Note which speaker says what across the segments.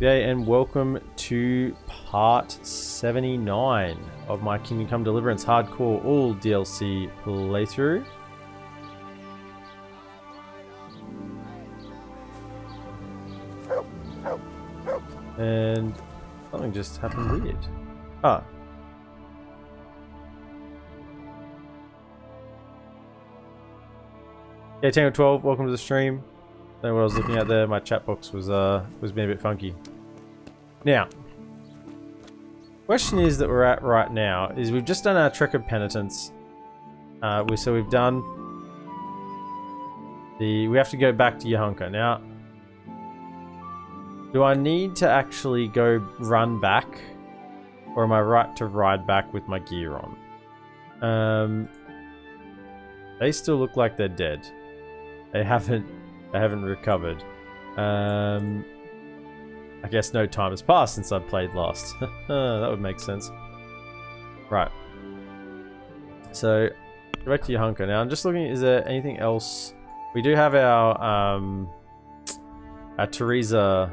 Speaker 1: G'day and welcome to part 79 of my Kingdom Come Deliverance Hardcore All DLC playthrough. And something just happened weird. Ah. Yeah, Tango 12, welcome to the stream. I don't know what I was looking at there, my chat box was being a bit funky. Now, question is that we're at right now is we've just done our Trek of Penitence. So we've done we have to go back to Yahunka. Now, do I need to actually go run back, or am I right to ride back with my gear on? They still look like they're dead. They haven't recovered. I guess no time has passed since I played last. That would make sense. Right. So, go back to Yahunka. Now, I'm just looking, is there anything else? We do have our Teresa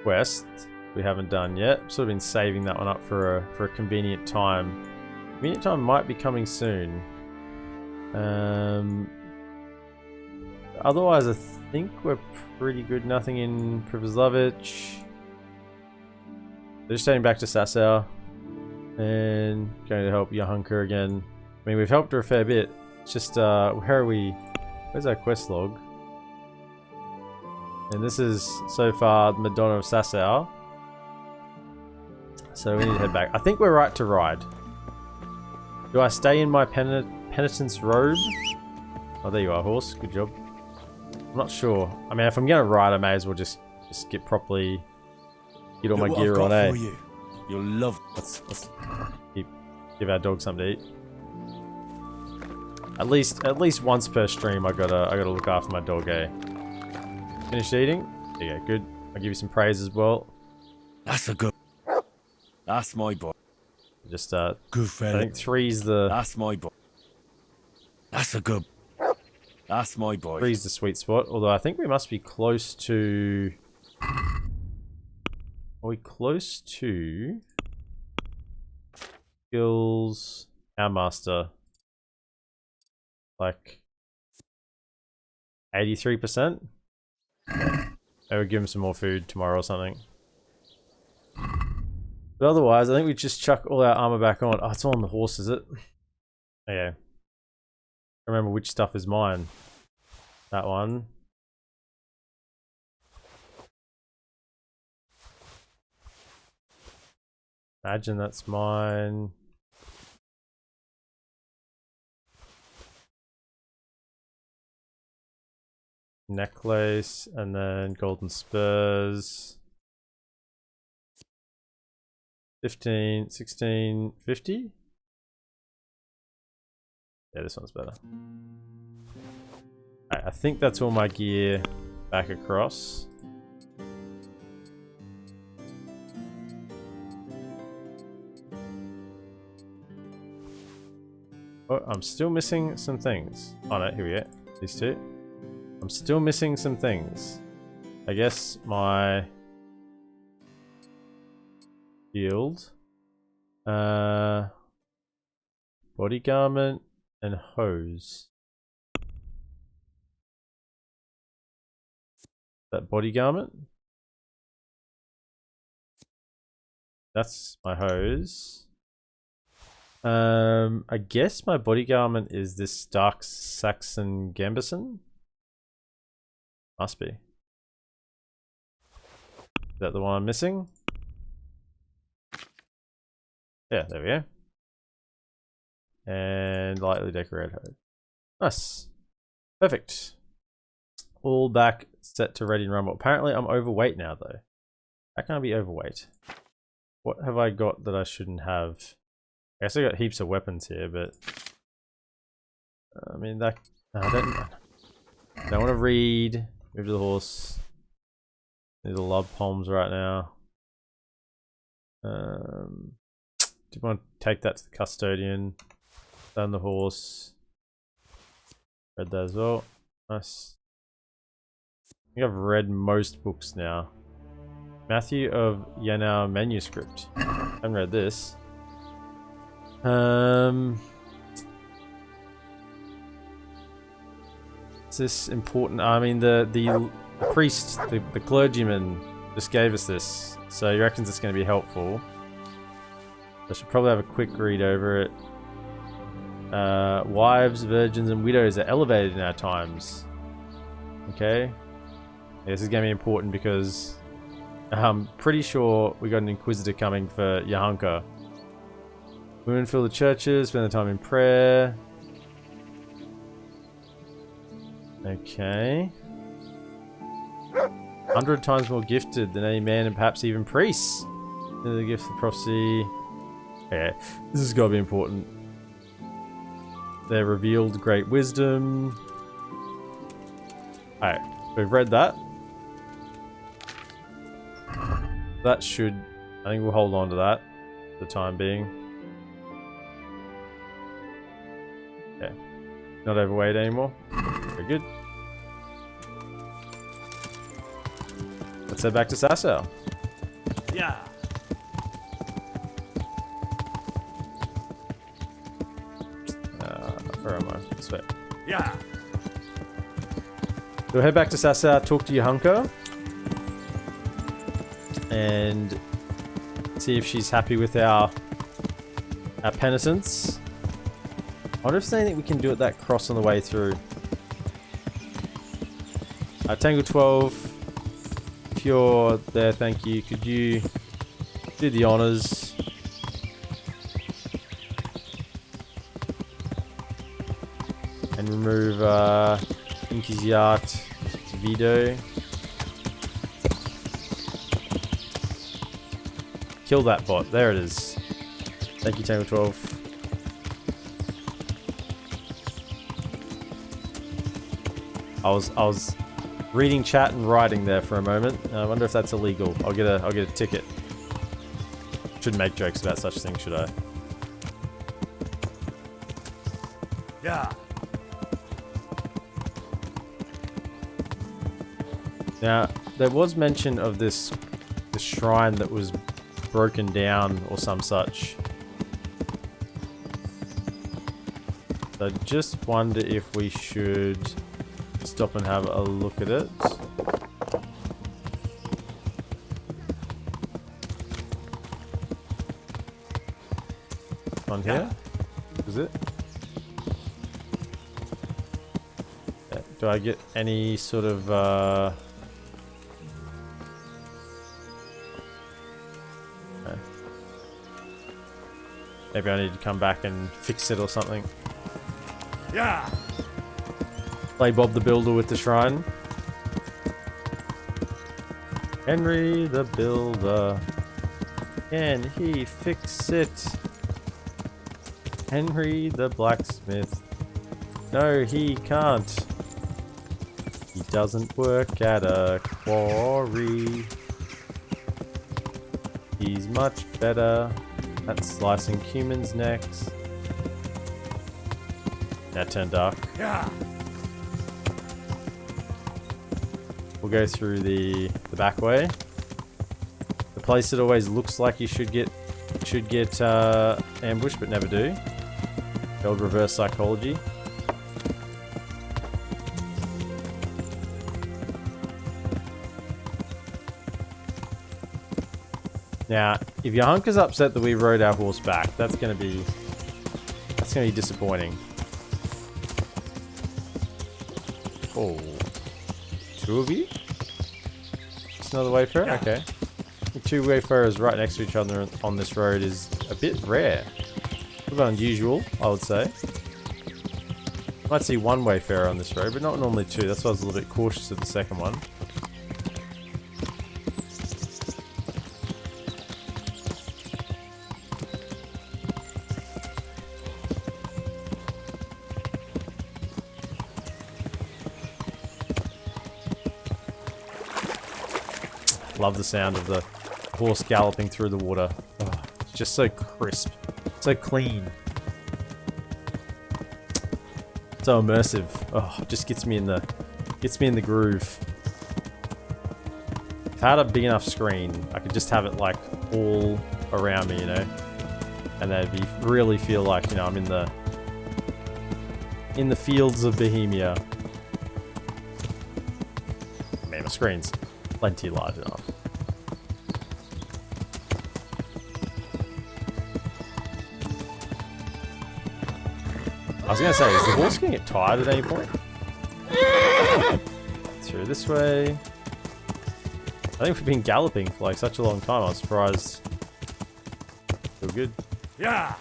Speaker 1: quest we haven't done yet. Sort of been saving that one up for a convenient time. Convenient time might be coming soon. Otherwise, I think we're pretty good. Nothing in Privoslavich. Just heading back to Sasau and going to help Yahunka again. I mean, we've helped her a fair bit. It's just, where are we? Where's our quest log? And this is so far the Madonna of Sasau. So we need to head back. I think we're right to ride. Do I stay in my penitence robe? Oh, there you are, horse. Good job. I'm not sure. I mean, if I'm gonna ride, I may as well just get properly, get all my gear on. Eh?
Speaker 2: You'll love.
Speaker 1: Let's give our dog something to eat. At least once per stream, I gotta look after my dog. Eh? Finished eating? Yeah, good. I'll give you some praise as well.
Speaker 2: That's a good. That's my boy.
Speaker 1: Just
Speaker 2: good fella.
Speaker 1: I think 3's the.
Speaker 2: That's my boy. That's a good. That's my boy.
Speaker 1: 3's the sweet spot. Although I think we must be close to. Are we close to? Skills. Our master. Like 83%. I would give him some more food tomorrow or something. But otherwise, I think we just chuck all our armor back on. Oh, it's all on the horse, is it? Okay. I remember which stuff is mine. That one. Imagine that's mine. Necklace, and then golden spurs. 15, 16, 50? Yeah, this one's better. Right, I think that's all my gear back across. Oh, I'm still missing some things. Oh no, here we go. These two. I'm still missing some things. I guess my shield, body garment, and hose. That body garment? That's my hose. I guess my body garment is this Dark Saxon Gambison. Must be. Is that the one I'm missing? Yeah, there we go. And lightly decorated hose. Nice. Perfect. All back, set to ready and rumble. Apparently I'm overweight now though. How can I be overweight? What have I got that I shouldn't have? I guess I got heaps of weapons here, but I mean that I don't want to read. Move to the horse. Need the love poems right now. Do you want to take that to the custodian? Down the horse. Read that as well. Nice. I think I've read most books now. Matthew of Yanao manuscript. Haven't read this. Is this important? I mean, the priest, the clergyman, just gave us this, so he reckons it's going to be helpful. I should probably have a quick read over it. Wives, virgins, and widows are elevated in our times. Okay. Yeah, this is going to be important because I'm pretty sure we got an Inquisitor coming for Yahanka. Women fill the churches, spend their time in prayer. Okay. 100 times more gifted than any man and perhaps even priests. The gift of prophecy. Okay, this has got to be important. They're revealed great wisdom. Alright, we've read that. That should... I think we'll hold on to that for the time being. Okay. Not overweight anymore. Very good. Let's head back to Sasau.
Speaker 2: Yeah.
Speaker 1: Where am I? This way.
Speaker 2: Yeah.
Speaker 1: We'll head back to Sasau, talk to Yahanka, and see if she's happy with our penitence. I wonder if there's anything we can do at that cross on the way through. Tangle 12, if you're there, thank you. Could you do the honors? And remove Inquisition Vito. Kill that bot. There it is. Thank you, Tangle 12. I was reading chat and writing there for a moment. I wonder if that's illegal. I'll get a ticket. Shouldn't make jokes about such things, should I?
Speaker 2: Yeah.
Speaker 1: Now, there was mention of this shrine that was broken down or some such. So I just wonder if we should stop and have a look at it. On here? Is it? Yeah. Do I get any sort of okay. Maybe I need to come back and fix it or something.
Speaker 2: Yeah.
Speaker 1: Play Bob the Builder with the shrine. Henry the Builder. Can he fix it? Henry the Blacksmith. No, he can't. He doesn't work at a quarry. He's much better at slicing humans' necks. That turned dark.
Speaker 2: Yeah.
Speaker 1: We'll go through the back way. The place that always looks like you should get ambushed but never do. The old reverse psychology. Now, if Yahanka's upset that we rode our horse back, that's gonna be disappointing. Oh, two of you? Just another wayfarer?
Speaker 2: Yeah.
Speaker 1: Okay. The two wayfarers right next to each other on this road is a bit rare. A bit unusual, I would say. Might see one wayfarer on this road, but not normally two. That's why I was a little bit cautious of the second one. Love the sound of the horse galloping through the water. Oh, it's just so crisp, so clean, so immersive. Oh, it just gets me in the groove. If I had a big enough screen, I could just have it like all around me, you know, and then really feel like, you know, I'm in the fields of Bohemia. I mean, my screen's plenty large enough. I was gonna say, is the horse gonna get tired at any point? Through this way. I think we've been galloping for like such a long time. I was surprised. Feel good.
Speaker 2: Yeah.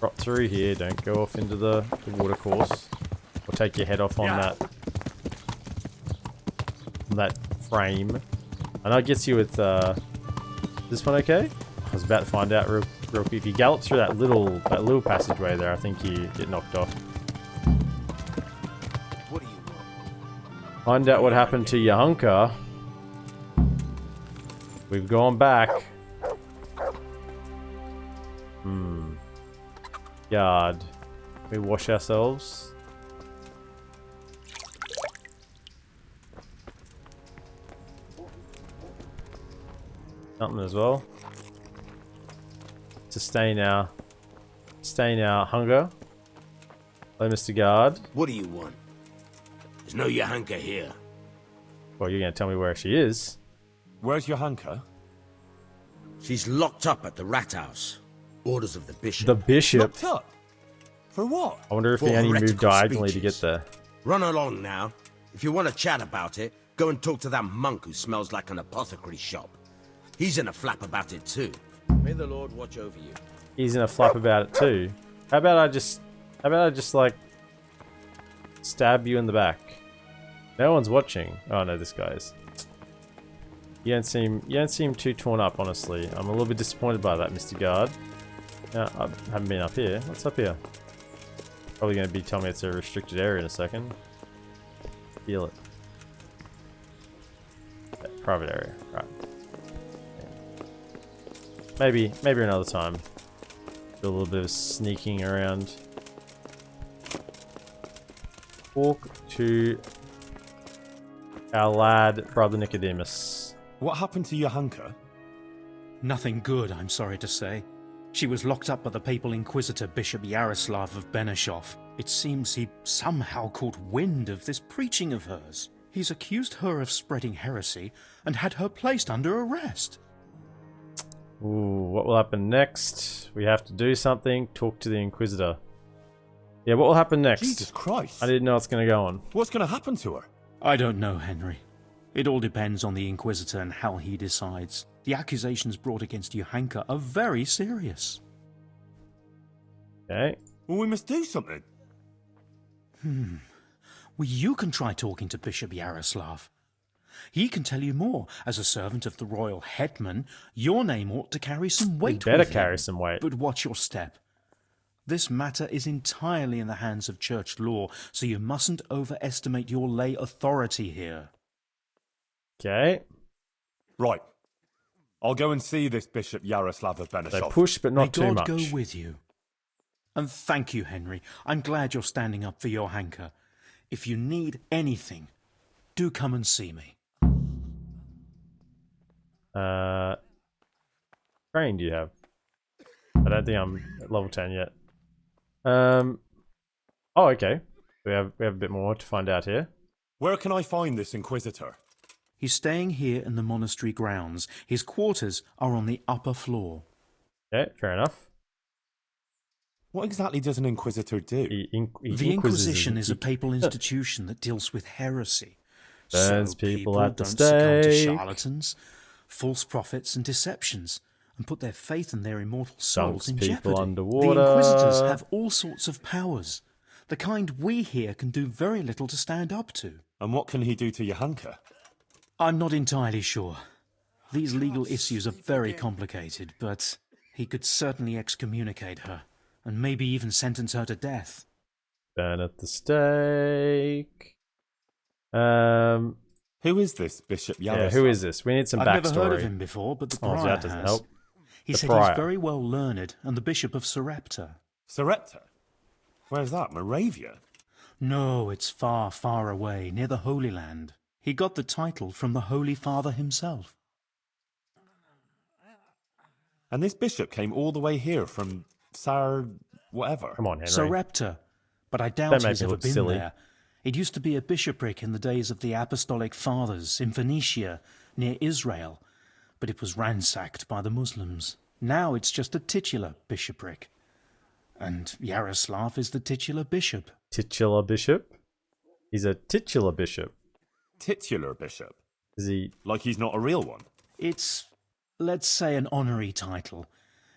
Speaker 1: Drop through here. Don't go off into the water course, or take your head off on that frame. I know it gets you with this one. Okay. I was about to find out real quick. If you gallop through that little passageway there, I think you get knocked off.
Speaker 2: What do you want?
Speaker 1: Find out what happened to your hunker. We've gone back. Yard. We wash ourselves. Something as well. Sustain our hunger. Hello, Mr. Guard.
Speaker 3: What do you want? There's no Yahanka here.
Speaker 1: Well, you're gonna tell me where she is.
Speaker 2: Where's your hunker?
Speaker 3: She's locked up at the rat house. Orders of the bishop.
Speaker 1: The bishop.
Speaker 2: Locked up? For what?
Speaker 1: I wonder if
Speaker 3: For
Speaker 1: they only moved
Speaker 3: heretical
Speaker 1: diagonally to get
Speaker 3: speeches.
Speaker 1: there.
Speaker 3: Run along now. If you want to chat about it, go and talk to that monk who smells like an apothecary shop. He's in a flap about it too. May the Lord watch over you.
Speaker 1: He's in a flap about it too. How about I just like stab you in the back? No one's watching. Oh no, this guy is. You don't seem too torn up, honestly. I'm a little bit disappointed by that, Mr. Guard. No, I haven't been up here. What's up here? Probably going to be telling me it's a restricted area in a second. Feel it. Yeah, private area, right. Maybe another time. Do a little bit of sneaking around. Talk to our lad, Brother Nicodemus.
Speaker 2: What happened to your hunker?
Speaker 4: Nothing good, I'm sorry to say. She was locked up by the papal inquisitor Bishop Yaroslav of Benishov. It seems he somehow caught wind of this preaching of hers. He's accused her of spreading heresy and had her placed under arrest.
Speaker 1: Ooh, what will happen next? We have to do something. Talk to the Inquisitor. Yeah, what will happen next?
Speaker 2: Jesus Christ.
Speaker 1: I didn't know what's going to go on.
Speaker 2: What's going to happen to her?
Speaker 4: I don't know, Henry. It all depends on the Inquisitor and how he decides. The accusations brought against Johanka are very serious.
Speaker 1: Okay.
Speaker 2: Well, we must do something.
Speaker 4: Well, you can try talking to Bishop Yaroslav. He can tell you more. As a servant of the royal hetman, your name ought to carry some weight.
Speaker 1: Better
Speaker 4: with him.
Speaker 1: carry some weight.
Speaker 4: But watch your step. This matter is entirely in the hands of church law, so you mustn't overestimate your lay authority here.
Speaker 1: Okay.
Speaker 2: Right. I'll go and see this Bishop Yaroslav of
Speaker 1: So
Speaker 2: Benishov.
Speaker 1: push, but not
Speaker 4: May
Speaker 1: too
Speaker 4: God
Speaker 1: much.
Speaker 4: go with you. And thank you, Henry. I'm glad you're standing up for your hanker. If you need anything, do come and see me.
Speaker 1: Train do you have? I don't think I'm at level 10 yet. Oh, okay. We have a bit more to find out here.
Speaker 2: Where can I find this Inquisitor?
Speaker 4: He's staying here in the monastery grounds. His quarters are on the upper floor.
Speaker 1: Okay, fair enough.
Speaker 2: What exactly does an Inquisitor do?
Speaker 4: The Inquisition is a papal institution that deals with heresy.
Speaker 1: Burns
Speaker 4: So
Speaker 1: people at the
Speaker 4: don't succumb to
Speaker 1: stake.
Speaker 4: charlatans, false prophets, and deceptions, and put their faith and their immortal souls
Speaker 1: Dunks
Speaker 4: in
Speaker 1: people
Speaker 4: jeopardy.
Speaker 1: underwater.
Speaker 4: The Inquisitors have all sorts of powers, the kind we here can do very little to stand up to.
Speaker 2: And what can he do to Johanka?
Speaker 4: I'm not entirely sure. These legal issues are very complicated, but he could certainly excommunicate her, and maybe even sentence her to death.
Speaker 1: Burn at the stake.
Speaker 2: Who is this Bishop Yaroslav?
Speaker 1: Yeah, who is this? We need some
Speaker 4: I've
Speaker 1: backstory.
Speaker 4: never heard of him before, but the
Speaker 1: Oh,
Speaker 4: prior
Speaker 1: that doesn't
Speaker 4: has.
Speaker 1: help.
Speaker 4: He
Speaker 1: The
Speaker 4: said
Speaker 1: prior.
Speaker 4: he's very well learned, and the Bishop of Sarepta.
Speaker 2: Sarepta? Where's that? Moravia?
Speaker 4: No, it's far, far away, near the Holy Land. He got the title from the Holy Father himself.
Speaker 5: And this bishop came all the way here from whatever.
Speaker 1: Come on, Henry.
Speaker 4: Sarepta, but I doubt
Speaker 1: Don't make
Speaker 4: he's
Speaker 1: me
Speaker 4: ever
Speaker 1: look
Speaker 4: been
Speaker 1: silly.
Speaker 4: there. It used to be a bishopric in the days of the Apostolic Fathers in Phoenicia, near Israel, but it was ransacked by the Muslims. Now it's just a titular bishopric. And Yaroslav is the titular bishop.
Speaker 1: Titular bishop? He's a titular bishop.
Speaker 5: Titular bishop.
Speaker 1: Is he?
Speaker 5: Like he's not a real one.
Speaker 4: It's, let's say, an honorary title.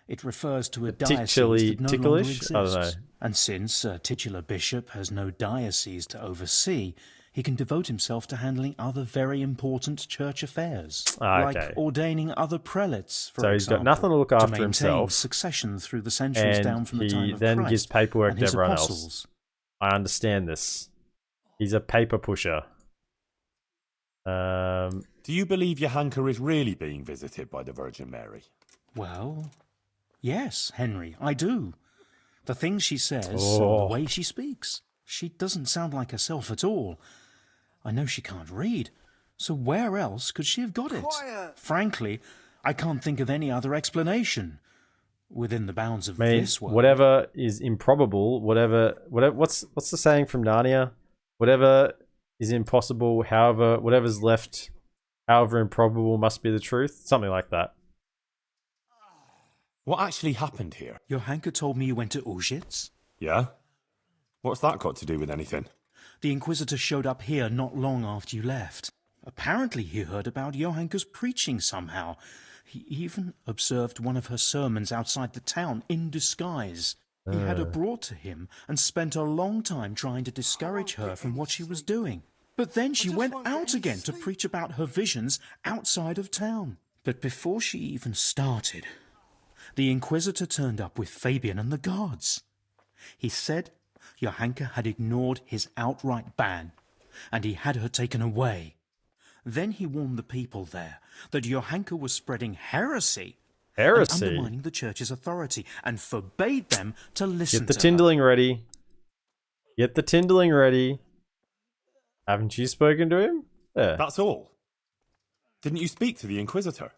Speaker 4: It refers to a diocese
Speaker 1: Titularly
Speaker 4: that no longer
Speaker 1: ticklish? I don't know.
Speaker 4: exists. And since a titular bishop has no diocese to oversee, he can devote himself to handling other very important church affairs,
Speaker 1: Okay.
Speaker 4: like ordaining other prelates, for
Speaker 1: So he's got
Speaker 4: example,
Speaker 1: nothing to look after
Speaker 4: maintain
Speaker 1: himself,
Speaker 4: succession through the centuries down
Speaker 1: and
Speaker 4: from the time
Speaker 1: he
Speaker 4: of
Speaker 1: then
Speaker 4: Christ
Speaker 1: gives paperwork
Speaker 4: and
Speaker 1: to
Speaker 4: his
Speaker 1: everyone
Speaker 4: apostles.
Speaker 1: else. I understand this. He's a paper pusher.
Speaker 5: Do you believe Johanka is really being visited by the Virgin Mary?
Speaker 4: Well, yes, Henry, I do. The things she says,
Speaker 1: Oh.
Speaker 4: the way she speaks. She doesn't sound like herself at all. I know she can't read, so where else could she have got it? Frankly, I can't think of any other explanation. Within the bounds of
Speaker 1: I mean,
Speaker 4: this world.
Speaker 1: whatever is improbable, whatever. What's the saying from Narnia? Whatever is impossible, whatever's left, however improbable, must be the truth. Something like that.
Speaker 5: What actually happened here?
Speaker 4: Johanka told me you went to Auschwitz.
Speaker 5: Yeah? What's that got to do with anything?
Speaker 4: The Inquisitor showed up here not long after you left. Apparently he heard about Johanka's preaching somehow. He even observed one of her sermons outside the town in disguise. He had her brought to him and spent a long time trying to discourage her from what she was doing. But then she went out again to preach about her visions outside of town. But before she even started, the Inquisitor turned up with Fabian and the guards. He said Johanka had ignored his outright ban, and he had her taken away. Then he warned the people there that Johanka was spreading heresy and
Speaker 1: Heresy.
Speaker 4: undermining the church's authority, and forbade them to listen
Speaker 1: Get the
Speaker 4: to her.
Speaker 1: Tindling ready. Get the Tindling ready. Haven't you spoken to him? Yeah.
Speaker 5: That's all. Didn't you speak to the Inquisitor?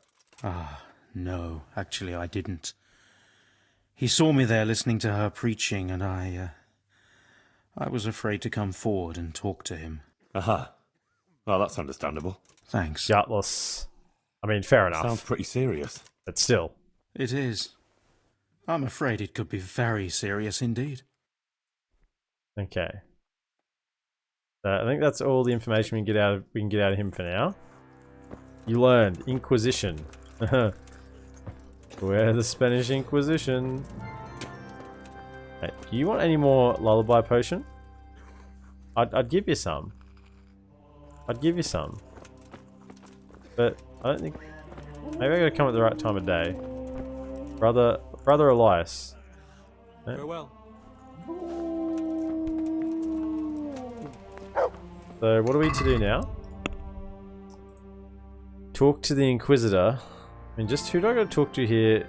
Speaker 4: No, actually I didn't. He saw me there listening to her preaching, and I was afraid to come forward and talk to him.
Speaker 5: Aha. Well, that's understandable.
Speaker 4: Thanks.
Speaker 1: Gutless. I mean, fair enough.
Speaker 5: Sounds pretty serious.
Speaker 1: But still.
Speaker 4: It is. I'm afraid it could be very serious indeed.
Speaker 1: Okay. I think that's all the information we can get out of him for now. You learned Inquisition. We're the Spanish Inquisition. Hey, do you want any more lullaby potion? I'd give you some. I'd give you some. But I don't think. Maybe I gotta come at the right time of day. Brother Elias.
Speaker 2: Farewell.
Speaker 1: So what are we to do now? Talk to the Inquisitor. I mean, just who do I gotta talk to here?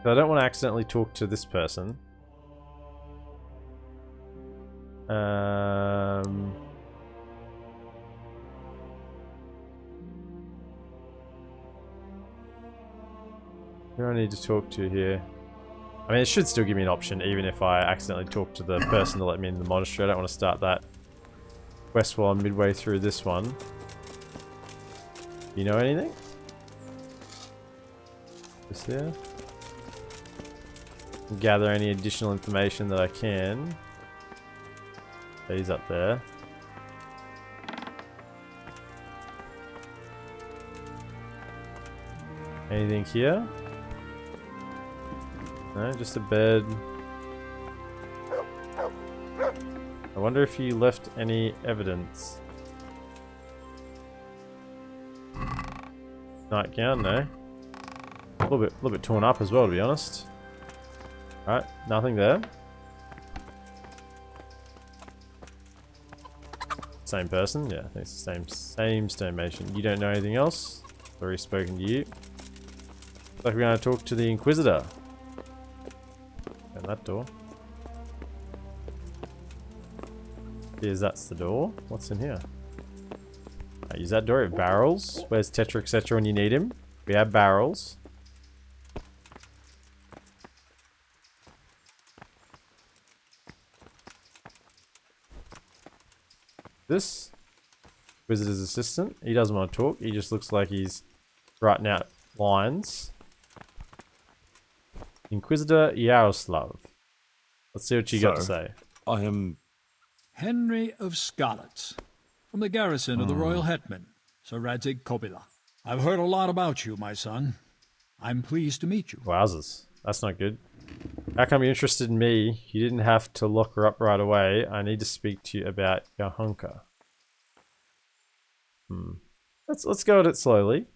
Speaker 1: I don't want to accidentally talk to this person. Who do I need to talk to here? I mean, it should still give me an option, even if I accidentally talk to the person to let me in the monastery. I don't want to start that quest while I'm midway through this one. You know anything? Just there? Gather any additional information that I can. He's up there. Anything here? No, just a bed. I wonder if you left any evidence. Nightgown, no. A little bit torn up as well, to be honest. Alright, nothing there. Same person, yeah, I think it's the same stonemason. You don't know anything else? I've already spoken to you. Looks like we're going to talk to the Inquisitor. Open that door. Here's that's the door. What's in here? Use that door. We have barrels. Where's Tetra, etc. when you need him? We have barrels. This Wizard's assistant. He doesn't want to talk. He just looks like he's writing out lines. Inquisitor Yaroslav. Let's see what you got to say.
Speaker 5: I am...
Speaker 6: Henry of Scarlets, from the garrison of the Royal Hetman, Sir Radzig Kobyla. I've heard a lot about you, my son. I'm pleased to meet you.
Speaker 1: Wowzers. That's not good. How come you're interested in me? You didn't have to lock her up right away. I need to speak to you about Yahunka. Let's go at it slowly.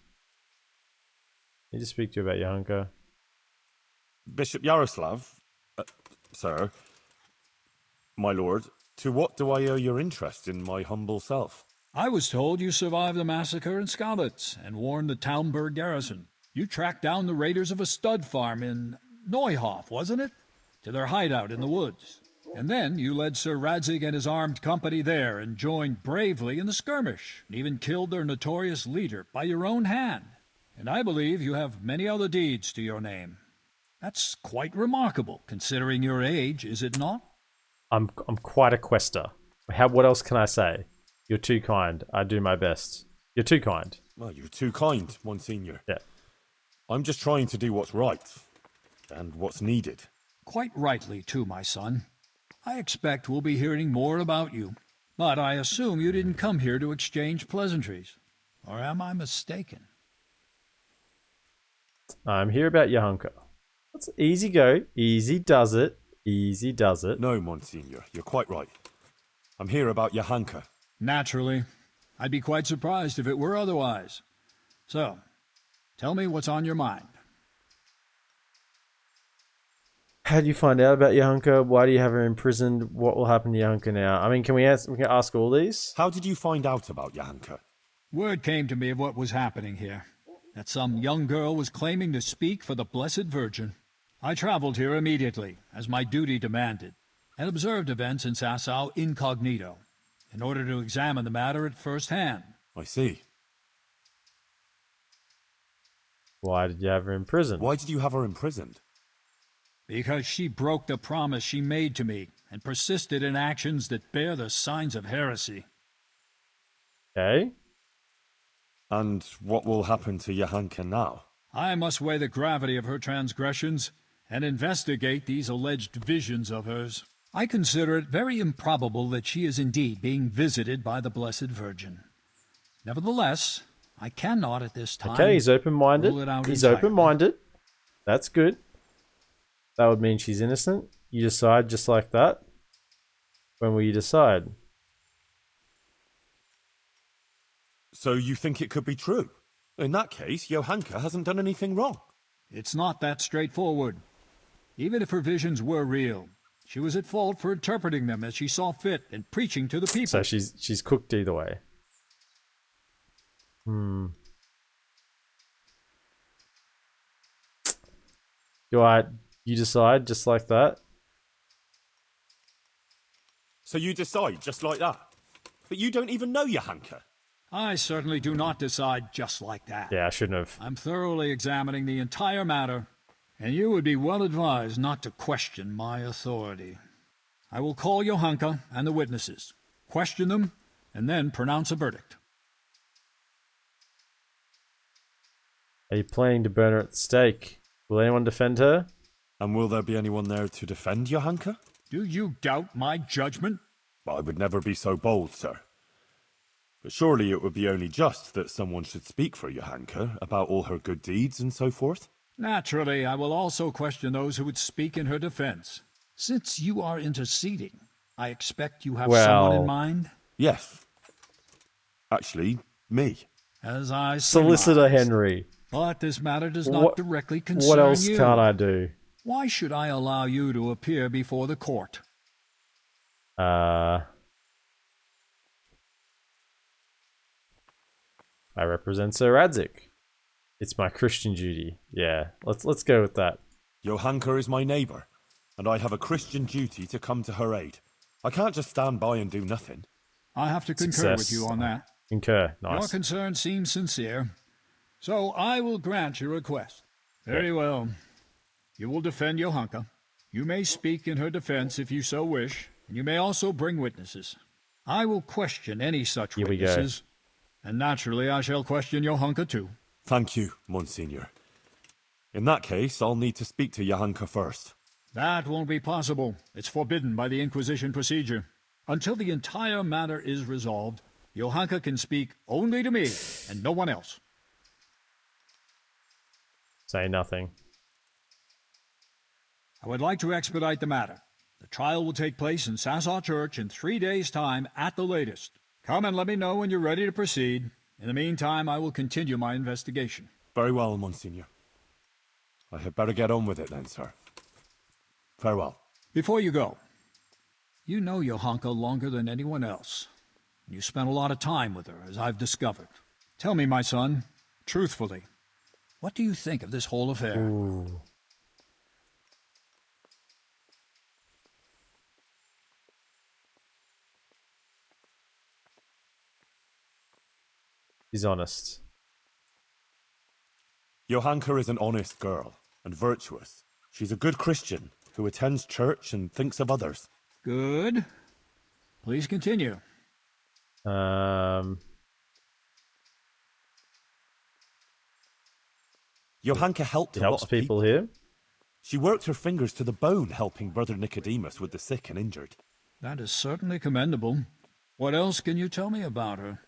Speaker 1: Need to speak to you about Yahunka.
Speaker 5: Bishop Yaroslav, sir, my lord, to what do I owe your interest in my humble self?
Speaker 6: I was told you survived the massacre in Scarlets and warned the Townburg garrison. You tracked down the raiders of a stud farm in Neuhof, wasn't it? To their hideout in the woods. And then you led Sir Radzig and his armed company there and joined bravely in the skirmish, and even killed their notorious leader by your own hand. And I believe you have many other deeds to your name. That's quite remarkable, considering your age, is it not?
Speaker 1: I'm quite a quester. What else can I say? You're too kind. I do my best. You're too kind.
Speaker 5: Well, you're too kind, Monsignor.
Speaker 1: Yeah.
Speaker 5: I'm just trying to do what's right and what's needed.
Speaker 6: Quite rightly, too, my son. I expect we'll be hearing more about you. But I assume you didn't come here to exchange pleasantries. Or am I mistaken?
Speaker 1: I'm here about Yahunka. Let's easy go. Easy does it. Easy does it.
Speaker 5: No, Monsignor, you're quite right. I'm here about Yahunka.
Speaker 6: Naturally. I'd be quite surprised if it were otherwise. So, tell me what's on your mind.
Speaker 1: How do you find out about Yahunka? Why do you have her imprisoned? What will happen to Yahunka now? I mean, can we ask all these?
Speaker 5: How did you find out about Yahunka?
Speaker 6: Word came to me of what was happening here. That some young girl was claiming to speak for the Blessed Virgin. I traveled here immediately, as my duty demanded, and observed events in Sasau incognito, in order to examine the matter at first hand.
Speaker 5: I see.
Speaker 1: Why did you have her imprisoned?
Speaker 5: Why did you have her imprisoned?
Speaker 6: Because she broke the promise she made to me, and persisted in actions that bear the signs of heresy.
Speaker 1: Okay.
Speaker 5: And what will happen to Yahunka now?
Speaker 6: I must weigh the gravity of her transgressions, and investigate these alleged visions of hers. I consider it very improbable that she is indeed being visited by the Blessed Virgin. Nevertheless, I cannot at this time.
Speaker 1: Okay, he's open-minded.
Speaker 6: rule it out
Speaker 1: He's
Speaker 6: entirely.
Speaker 1: open-minded. That's good. That would mean she's innocent. You decide just like that. When will you decide?
Speaker 5: So you think it could be true? In that case, Yahunka hasn't done anything wrong.
Speaker 6: It's not that straightforward. Even if her visions were real, she was at fault for interpreting them as she saw fit and preaching to the people.
Speaker 1: So she's cooked either way. You decide just like that?
Speaker 5: So you decide just like that? But you don't even know Yahunka.
Speaker 6: I certainly do not decide just like that.
Speaker 1: Yeah, I shouldn't have.
Speaker 6: I'm thoroughly examining the entire matter, and you would be well advised not to question my authority. I will call Yahunka and the witnesses, question them, and then pronounce a verdict.
Speaker 1: Are you planning to burn her at the stake? Will anyone defend her?
Speaker 5: And will there be anyone there to defend Yahunka?
Speaker 6: Do you doubt my judgment?
Speaker 5: I would never be so bold, sir. But surely it would be only just that someone should speak for Yahunka about all her good deeds and so forth.
Speaker 6: Naturally, I will also question those who would speak in her defense. Since you are interceding, I expect you have someone in mind?
Speaker 5: Yes. Actually, me.
Speaker 6: As I
Speaker 1: Solicitor
Speaker 6: surmised.
Speaker 1: Henry.
Speaker 6: But this matter does not directly concern
Speaker 1: What else
Speaker 6: you.
Speaker 1: can't I do?
Speaker 6: Why should I allow you to appear before the court?
Speaker 1: I represent Sir Radzig. It's my Christian duty. Yeah, let's go with that.
Speaker 5: Yahunka is my neighbour, and I have a Christian duty to come to her aid. I can't just stand by and do nothing.
Speaker 6: I have to concur with
Speaker 1: Success.
Speaker 6: you on that.
Speaker 1: Concur.
Speaker 6: Your
Speaker 1: Nice.
Speaker 6: concern seems sincere, so I will grant your request. Very well. You will defend Johanka. You may speak in her defense if you so wish, and you may also bring witnesses. I will question any such
Speaker 1: Here we go.
Speaker 6: witnesses, and naturally I shall question Johanka too.
Speaker 5: Thank you, Monsignor. In that case, I'll need to speak to Johanka first.
Speaker 6: That won't be possible. It's forbidden by the Inquisition procedure. Until the entire matter is resolved, Johanka can speak only to me and no one else.
Speaker 1: Say nothing.
Speaker 6: I would like to expedite the matter. The trial will take place in Sassaw Church in 3 days' time at the latest. Come and let me know when you're ready to proceed. In the meantime, I will continue my investigation.
Speaker 5: Very well, Monsignor. I had better get on with it then, sir. Farewell.
Speaker 6: Before you go, you know Johanka longer than anyone else. You spent a lot of time with her, as I've discovered. Tell me, my son, truthfully, what do you think of this whole affair?
Speaker 1: Ooh. He's honest.
Speaker 5: Johanka is an honest girl and virtuous. She's a good Christian who attends church and thinks of others.
Speaker 6: Good. Please continue.
Speaker 5: Johanka helped
Speaker 1: He
Speaker 5: a lot
Speaker 1: helps
Speaker 5: of
Speaker 1: people here.
Speaker 5: She worked her fingers to the bone helping Brother Nicodemus with the sick and injured.
Speaker 6: That is certainly commendable. What else can you tell me about her?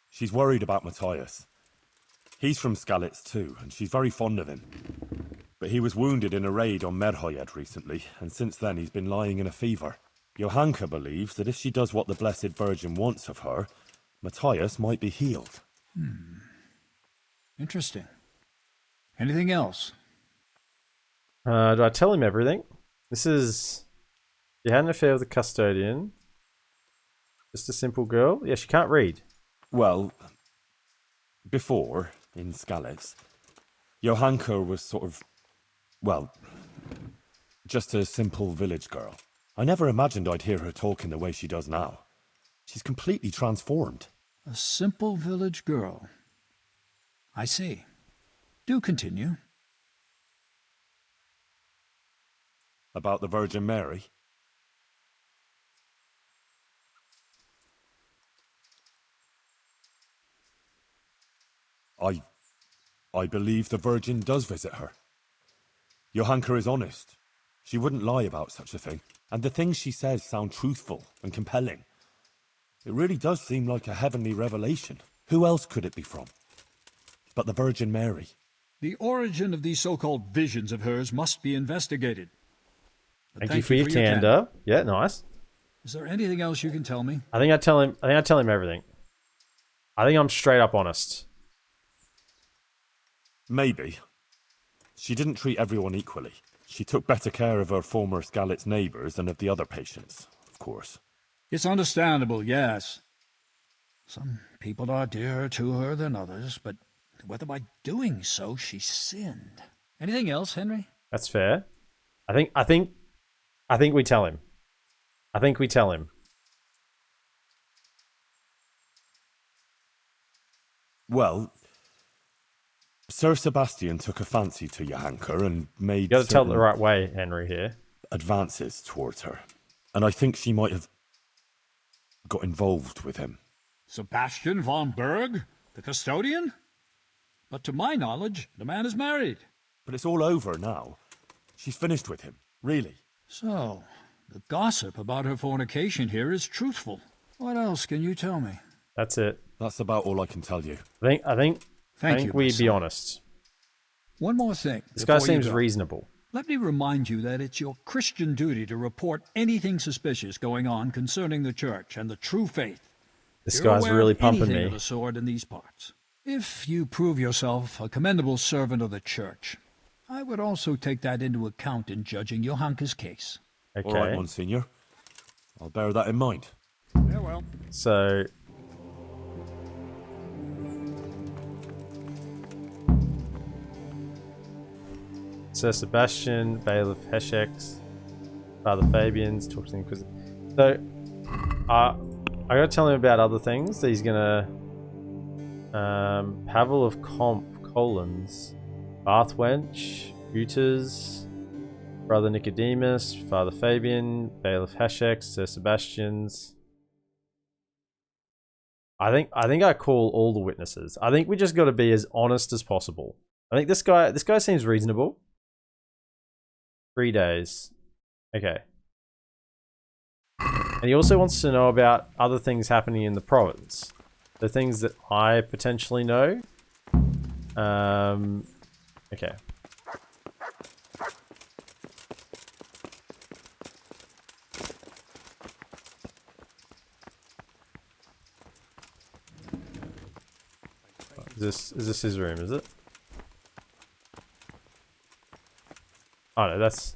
Speaker 5: She's worried about Matthias. He's from Skalitz too, and she's very fond of him. But he was wounded in a raid on Merhojed recently, and since then he's been lying in a fever. Johanka believes that if she does what the Blessed Virgin wants of her, Matthias might be healed.
Speaker 6: Interesting. Anything else?
Speaker 1: Do I tell him everything? This is... You had an affair with a custodian. Just a simple girl? Yeah, she can't read.
Speaker 5: Well, before, in Skalitz, Johanka was sort of, well, just a simple village girl. I never imagined I'd hear her talking the way she does now. She's completely transformed.
Speaker 6: A simple village girl. I see. Do continue.
Speaker 5: About the Virgin Mary? I believe the Virgin does visit her. Johanka is honest. She wouldn't lie about such a thing. And the things she says sound truthful and compelling. It really does seem like a heavenly revelation. Who else could it be from? But the Virgin Mary.
Speaker 6: The origin of these so-called visions of hers must be investigated. But
Speaker 1: Thank you for your candor. Yeah, nice.
Speaker 6: Is there anything else you can tell me?
Speaker 1: I think I tell him everything. I think I'm straight up honest.
Speaker 5: Maybe. She didn't treat everyone equally. She took better care of her former Skalitz neighbours than of the other patients, of course.
Speaker 6: It's understandable, yes. Some people are dearer to her than others, but whether by doing so she sinned. Anything else, Henry?
Speaker 1: That's fair. I think we tell him. I think we tell him.
Speaker 5: Well, Sir Sebastian took a fancy to Johanka and made
Speaker 1: You got to tell it
Speaker 5: certain
Speaker 1: the right way, Henry, here.
Speaker 5: advances towards her. And I think she might have got involved with him.
Speaker 6: Sebastian von Berg, the custodian? But to my knowledge, the man is married.
Speaker 5: But it's all over now. She's finished with him, really.
Speaker 6: So, the gossip about her fornication here is truthful. What else can you tell me?
Speaker 1: That's it.
Speaker 5: That's about all I can tell you.
Speaker 1: I think
Speaker 6: Thank you,
Speaker 1: we
Speaker 6: my
Speaker 1: be
Speaker 6: son.
Speaker 1: honest.
Speaker 6: One more thing.
Speaker 1: This guy
Speaker 6: before you
Speaker 1: seems
Speaker 6: go.
Speaker 1: reasonable.
Speaker 6: Let me remind you that it's your Christian duty to report anything suspicious going on concerning the church and the true faith.
Speaker 1: This
Speaker 6: You're
Speaker 1: guy's
Speaker 6: aware
Speaker 1: really
Speaker 6: of
Speaker 1: pumping
Speaker 6: anything
Speaker 1: me.
Speaker 6: of the sort in these parts. If you prove yourself a commendable servant of the church, I would also take that into account in judging Johanka's case.
Speaker 1: Okay.
Speaker 5: All right, Monsignor. I'll bear that in mind.
Speaker 6: Farewell.
Speaker 1: So Sir Sebastian, Bailiff Heshex, Father Fabian's, talk to the Inquisitor. So, I gotta tell him about other things that he's gonna. Pavel of Collins, Bathwench, Uters, Brother Nicodemus, Father Fabian, Bailiff Heshex, Sir Sebastian's. I think I call all the witnesses. I think we just got to be as honest as possible. I think this guy seems reasonable. 3 days. Okay. And he also wants to know about other things happening in the province. The things that I potentially know. Okay. Is this his room, is it? Oh no, that's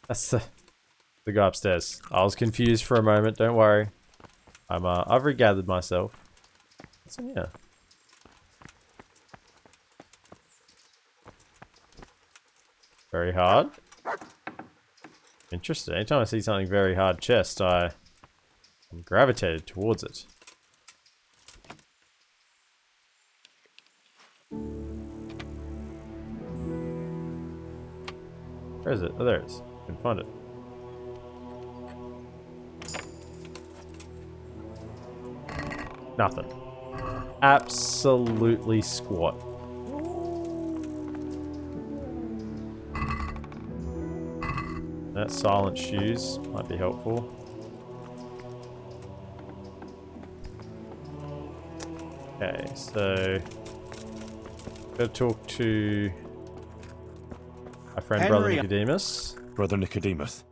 Speaker 1: the guy upstairs. I was confused for a moment, don't worry. I've regathered myself. What's in here? Very hard. Interesting. Anytime I see something very hard chest, I'm gravitated towards it. Where is it? Oh, there it is. I can find it. Nothing. Absolutely squat. That silent shoes might be helpful. Okay, so gotta talk to my friend Brother Nicodemus.
Speaker 5: Brother Nicodemus,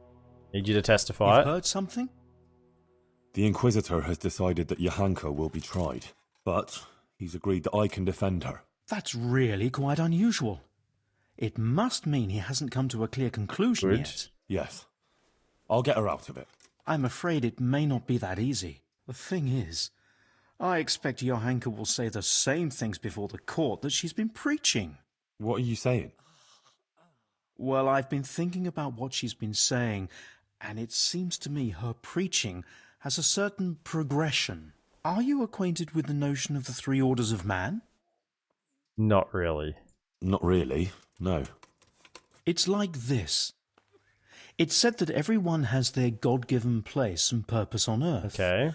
Speaker 1: Need you to testify.
Speaker 4: You've heard something?
Speaker 5: the Inquisitor has decided that Johanka will be tried, but he's agreed that I can defend her.
Speaker 4: That's really quite unusual. It must mean he hasn't come to a clear conclusion
Speaker 1: Good.
Speaker 4: yet.
Speaker 5: Yes. I'll get her out of it.
Speaker 4: I'm afraid it may not be that easy. The thing is, I expect Johanka will say the same things before the court that she's been preaching.
Speaker 5: What are you saying?
Speaker 4: Well, I've been thinking about what she's been saying, and it seems to me her preaching has a certain progression. Are you acquainted with the notion of the 3 orders of man?
Speaker 1: Not really.
Speaker 5: Not really, no.
Speaker 4: It's like this. It's said that everyone has their God-given place and purpose on earth.
Speaker 1: Okay.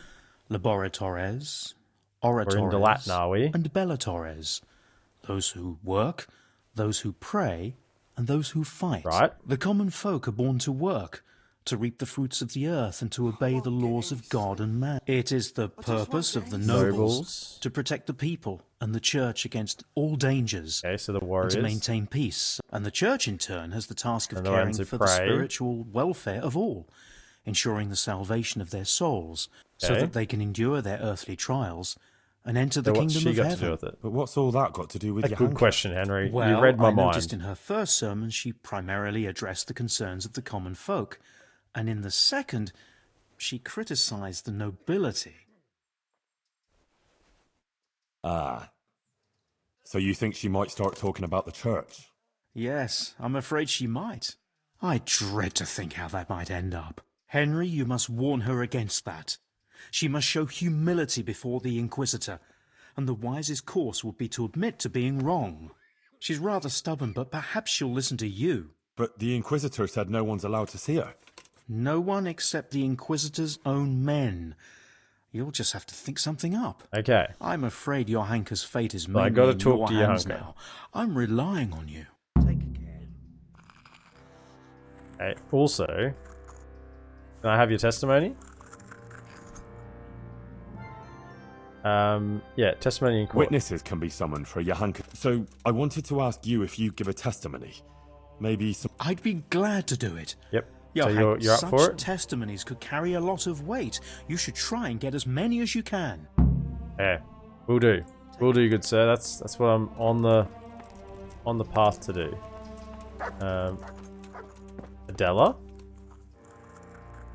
Speaker 4: Laboratores,
Speaker 1: We're into
Speaker 4: oratores,
Speaker 1: Latin, are we?
Speaker 4: and bellatores. Those who work, those who pray, and those who fight.
Speaker 1: Right.
Speaker 4: The common folk are born to work, to reap the fruits of the earth and to obey the laws of God and man. It is the purpose of the nobles to protect the people and the church against all dangers.
Speaker 1: Okay, so the
Speaker 4: And
Speaker 1: warriors.
Speaker 4: to maintain peace. And the church, in turn, has the task of
Speaker 1: And the
Speaker 4: caring
Speaker 1: ones who
Speaker 4: for the
Speaker 1: pray.
Speaker 4: spiritual welfare of all, ensuring the salvation of their souls, so
Speaker 1: Okay.
Speaker 4: that they can endure their earthly trials and enter the
Speaker 1: So what's
Speaker 4: kingdom
Speaker 1: she
Speaker 4: of
Speaker 1: got
Speaker 4: heaven.
Speaker 1: to do with it?
Speaker 5: But what's all that got to do with
Speaker 1: A
Speaker 5: Johanka?
Speaker 1: good question, Henry.
Speaker 4: Well,
Speaker 1: you read my
Speaker 4: I
Speaker 1: mind.
Speaker 4: noticed in her first sermon she primarily addressed the concerns of the common folk, and in the second, she criticized the nobility.
Speaker 5: Ah. So you think she might start talking about the church?
Speaker 4: Yes, I'm afraid she might. I dread to think how that might end up. Henry, you must warn her against that. She must show humility before the Inquisitor, and the wisest course would be to admit to being wrong. She's rather stubborn, but perhaps she'll listen to you.
Speaker 5: But the Inquisitor said no one's allowed to see her.
Speaker 4: No one except the Inquisitor's own men. You'll just have to think something up.
Speaker 1: Okay.
Speaker 4: I'm afraid Johanka's fate is
Speaker 1: Well, I
Speaker 4: mainly
Speaker 1: gotta
Speaker 4: in
Speaker 1: talk
Speaker 4: your
Speaker 1: to
Speaker 4: hands
Speaker 1: Johanka.
Speaker 4: now. I'm relying on you.
Speaker 1: Okay. Also, can I have your testimony? Yeah, testimony in court.
Speaker 5: Witnesses can be summoned for Johanka. So I wanted to ask you if you give a testimony. Maybe some...
Speaker 4: I'd be glad to do it.
Speaker 1: Yep.
Speaker 4: Yeah,
Speaker 1: So you're up
Speaker 4: such
Speaker 1: for it?
Speaker 4: testimonies could carry a lot of weight. You should try and get as many as you can.
Speaker 1: Yeah, we'll do. We'll do, good sir. That's what I'm on the path to do. Adela?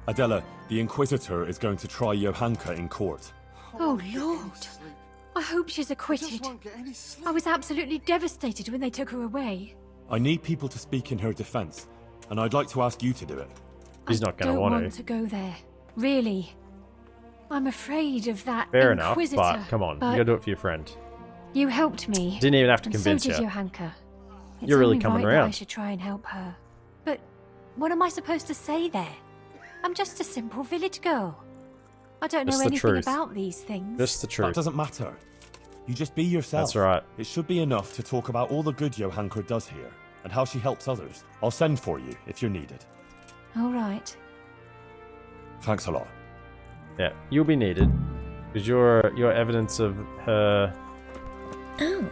Speaker 5: Adela, the Inquisitor is going to try Johanka in court.
Speaker 7: Oh, Lord. I hope she's acquitted. I was absolutely devastated when they took her away.
Speaker 5: I need people to speak in her defense, and I'd like to ask you to do it.
Speaker 1: He's not going to
Speaker 7: want
Speaker 1: want
Speaker 7: to go there. Really. I'm afraid of that
Speaker 1: Fair enough,
Speaker 7: Inquisitor,
Speaker 1: but come on, you gotta do it for your friend.
Speaker 7: You helped me.
Speaker 1: Didn't even have to
Speaker 7: and
Speaker 1: convince
Speaker 7: so did
Speaker 1: you.
Speaker 7: Johanka. It's
Speaker 1: You're really
Speaker 7: only
Speaker 1: coming
Speaker 7: right that
Speaker 1: around.
Speaker 7: I should try and help her. But what am I supposed to say there? I'm just a simple village girl. I don't know
Speaker 1: Just the
Speaker 7: anything
Speaker 1: truth.
Speaker 7: about these things.
Speaker 1: Just the
Speaker 5: That
Speaker 1: truth.
Speaker 5: doesn't matter. You just be yourself.
Speaker 1: That's right.
Speaker 5: It should be enough to talk about all the good Johanka does here, and how she helps others. I'll send for you if you're needed.
Speaker 7: All right.
Speaker 5: Thanks a lot.
Speaker 1: Yeah, you'll be needed. Because you're evidence of her...
Speaker 7: Oh.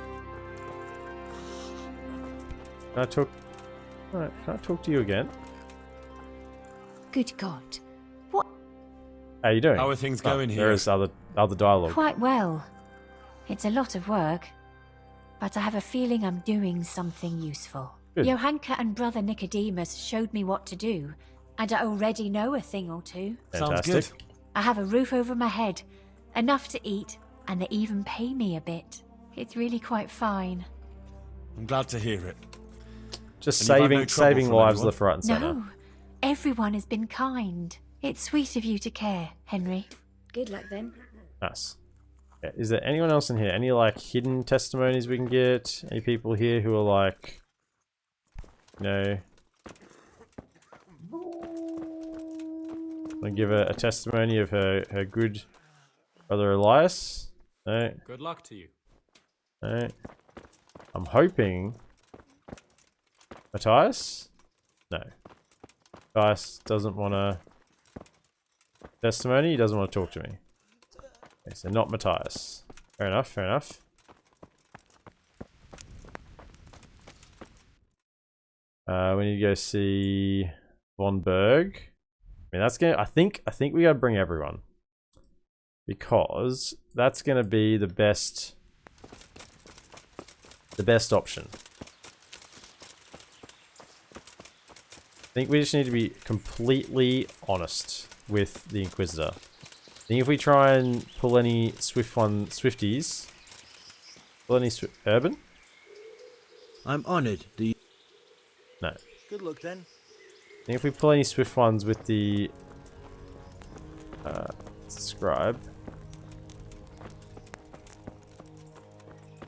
Speaker 1: Can I talk... Alright, can I talk to you again?
Speaker 7: Good God. What?
Speaker 1: How you doing?
Speaker 5: How are things going here?
Speaker 1: There is other dialogue.
Speaker 7: Quite well. It's a lot of work. But I have a feeling I'm doing something useful.
Speaker 1: Good.
Speaker 7: Johanka and brother Nicodemus showed me what to do. And I already know a thing or two.
Speaker 1: Fantastic.
Speaker 5: Sounds good.
Speaker 7: I have a roof over my head, enough to eat, and they even pay me a bit. It's really quite fine.
Speaker 5: I'm glad to hear it.
Speaker 1: Just
Speaker 5: And you've had no trouble
Speaker 1: saving
Speaker 5: from
Speaker 1: lives
Speaker 5: anyone?
Speaker 1: left, right, and centre.
Speaker 7: No, everyone has been kind. It's sweet of you to care, Henry. Good luck then.
Speaker 1: Nice. Yeah, is there anyone else in here? Any like hidden testimonies we can get? Any people here who are like, you know, want to give a testimony of her good brother Elias? No.
Speaker 2: Good luck to you.
Speaker 1: No. I'm hoping Matthias? No. Matthias doesn't want a testimony. He doesn't want to talk to me. Okay, so not Matthias. Fair enough, fair enough. We need to go see Von Berg. I mean, that's gonna. I think we gotta bring everyone because that's gonna be the best option. I think we just need to be completely honest with the Inquisitor. I think if we try and pull any Swifties, pull any Urban?
Speaker 8: I'm honored. Do you...
Speaker 1: No.
Speaker 8: Good luck then.
Speaker 1: I think if we pull any Swift ones with the scribe.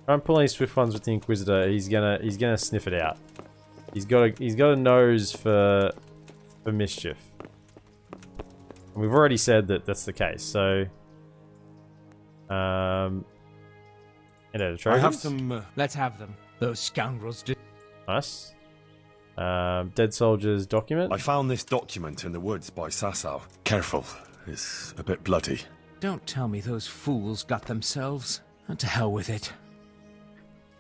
Speaker 1: Try and pull any Swift ones with the Inquisitor, he's gonna sniff it out. He's got a nose for mischief. And we've already said that that's the case, so I
Speaker 5: have some...
Speaker 9: Let's have them. Those scoundrels did.
Speaker 1: Nice. Dead soldier's document.
Speaker 5: I found this document in the woods by Sasau. Careful, it's a bit bloody.
Speaker 9: Don't tell me those fools got themselves. Oh, to hell with it.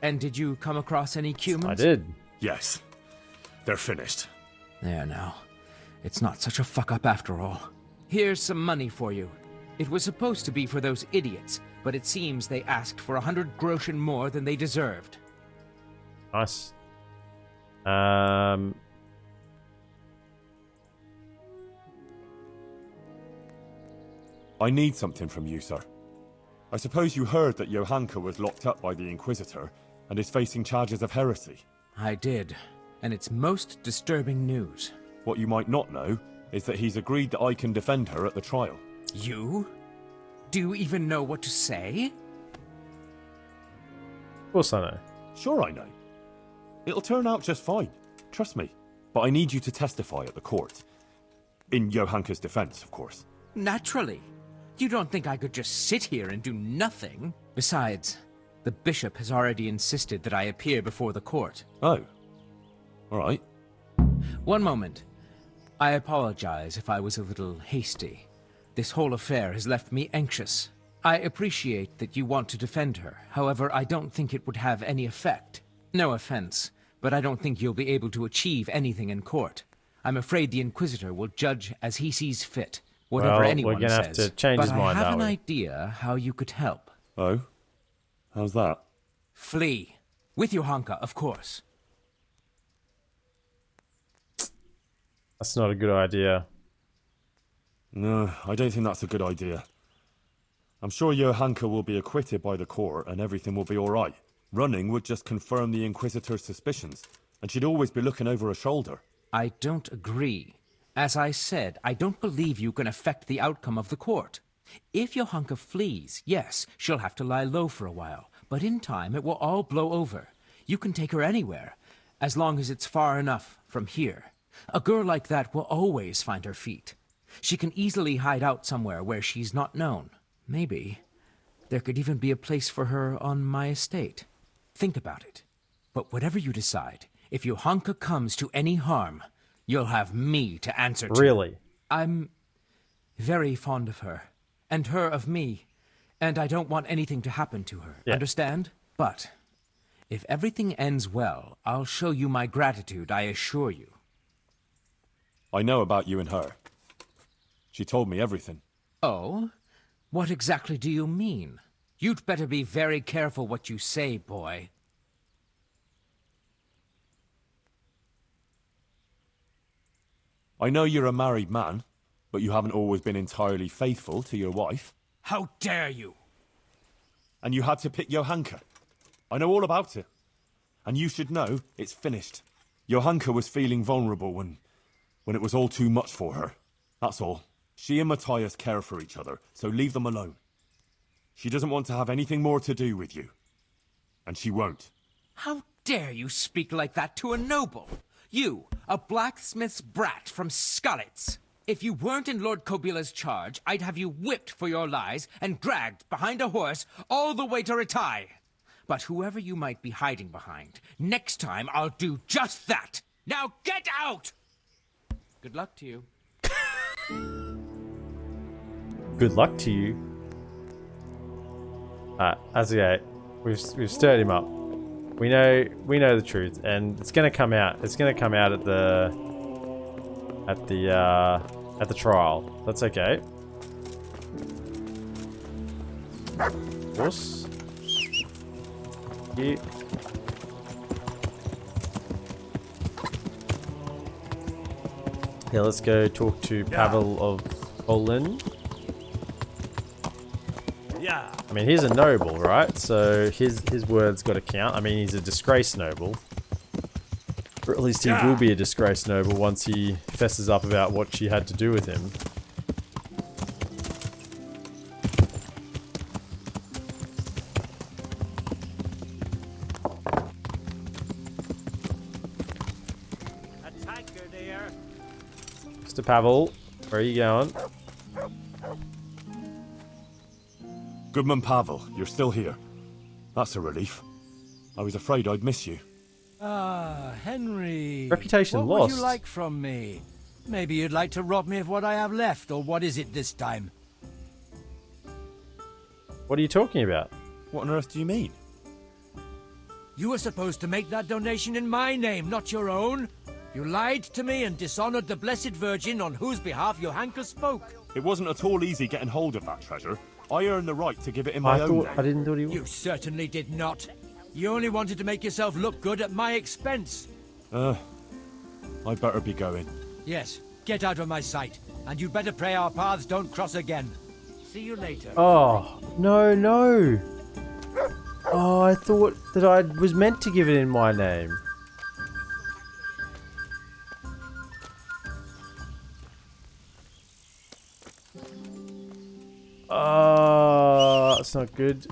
Speaker 9: And did you come across any humans?
Speaker 1: I did.
Speaker 5: Yes, they're finished.
Speaker 9: There now. It's not such a fuck up after all. Here's some money for you. It was supposed to be for those idiots, but it seems they asked for 100 groschen more than they deserved.
Speaker 1: Nice.
Speaker 5: I need something from you, sir. I suppose you heard that Johanka was locked up by the Inquisitor and is facing charges of heresy.
Speaker 9: I did, and it's most disturbing news.
Speaker 5: What you might not know is that he's agreed that I can defend her at the trial.
Speaker 9: You? Do you even know what to say?
Speaker 1: Of course I know.
Speaker 5: Sure I know. It'll turn out just fine. Trust me. But I need you to testify at the court. In Johanka's defense, of course.
Speaker 9: Naturally. You don't think I could just sit here and do nothing? Besides, the bishop has already insisted that I appear before the court.
Speaker 5: Oh. Alright.
Speaker 9: One moment. I apologize if I was a little hasty. This whole affair has left me anxious. I appreciate that you want to defend her. However, I don't think it would have any effect. No offense, but I don't think you'll be able to achieve anything in court. I'm afraid the Inquisitor will judge as he sees fit, whatever
Speaker 1: Well,
Speaker 9: anyone
Speaker 1: we're gonna
Speaker 9: says.
Speaker 1: have to change his
Speaker 9: but
Speaker 1: mind,
Speaker 9: I have
Speaker 1: aren't
Speaker 9: an
Speaker 1: we?
Speaker 9: idea how you could help.
Speaker 5: Oh? How's that?
Speaker 9: Flee. With Johanka, of course.
Speaker 1: That's not a good idea.
Speaker 5: No, I don't think that's a good idea. I'm sure Johanka will be acquitted by the court and everything will be alright. Running would just confirm the Inquisitor's suspicions. And she'd always be looking over her shoulder.
Speaker 9: I don't agree. As I said, I don't believe you can affect the outcome of the court. If Johanka flees, yes, she'll have to lie low for a while. But in time, it will all blow over. You can take her anywhere, as long as it's far enough from here. A girl like that will always find her feet. She can easily hide out somewhere where she's not known. Maybe there could even be a place for her on my estate. Think about it. But whatever you decide, if Johanka comes to any harm, you'll have me to answer to.
Speaker 1: Really?
Speaker 9: I'm very fond of her, and her of me, and I don't want anything to happen to her.
Speaker 1: Yeah.
Speaker 9: Understand? But if everything ends well, I'll show you my gratitude, I assure you.
Speaker 5: I know about you and her. She told me everything.
Speaker 9: Oh? What exactly do you mean? You'd better be very careful what you say, boy.
Speaker 5: I know you're a married man, but you haven't always been entirely faithful to your wife.
Speaker 9: How dare you!
Speaker 5: And you had to pick Johanka. I know all about it. And you should know it's finished. Johanka was feeling vulnerable when it was all too much for her. That's all. She and Matthias care for each other, so leave them alone. She doesn't want to have anything more to do with you. And she won't.
Speaker 9: How dare you speak like that to a noble? You, a blacksmith's brat from Skalitz. If you weren't in Lord Kobila's charge, I'd have you whipped for your lies and dragged behind a horse all the way to Ratai. But whoever you might be hiding behind, next time I'll do just that. Now get out! Good luck to you.
Speaker 1: Good luck to you. Azia, we've stirred him up. We know the truth, and it's gonna come out. It's gonna come out at the trial. That's okay. Horse. You. Yeah, let's go talk to Pavel of Poland.
Speaker 2: Yeah.
Speaker 1: I mean, he's a noble, right? So his word's got to count. I mean, he's a disgraced noble. Or at least he will be a disgraced noble once he fesses up about what she had to do with him.
Speaker 2: Attack her there.
Speaker 1: Mr. Pavel, where are you going?
Speaker 5: Goodman Pavel, you're still here. That's a relief. I was afraid I'd miss you.
Speaker 8: Ah, Henry.
Speaker 1: Reputation
Speaker 8: what
Speaker 1: lost.
Speaker 8: would you like from me? Maybe you'd like to rob me of what I have left, or what is it this time?
Speaker 1: What are you talking about?
Speaker 5: What on earth do you mean?
Speaker 8: You were supposed to make that donation in my name, not your own. You lied to me and dishonored the Blessed Virgin on whose behalf Johanka spoke.
Speaker 5: It wasn't at all easy getting hold of that treasure. I earned the right to give it in my own name.
Speaker 1: I didn't thought he
Speaker 8: You certainly did not. You only wanted to make yourself look good at my expense.
Speaker 5: I better be going.
Speaker 8: Yes, get out of my sight. And you'd better pray our paths don't cross again. See you later.
Speaker 1: Oh, no. Oh, I thought that I was meant to give it in my name. Oh, that's not good.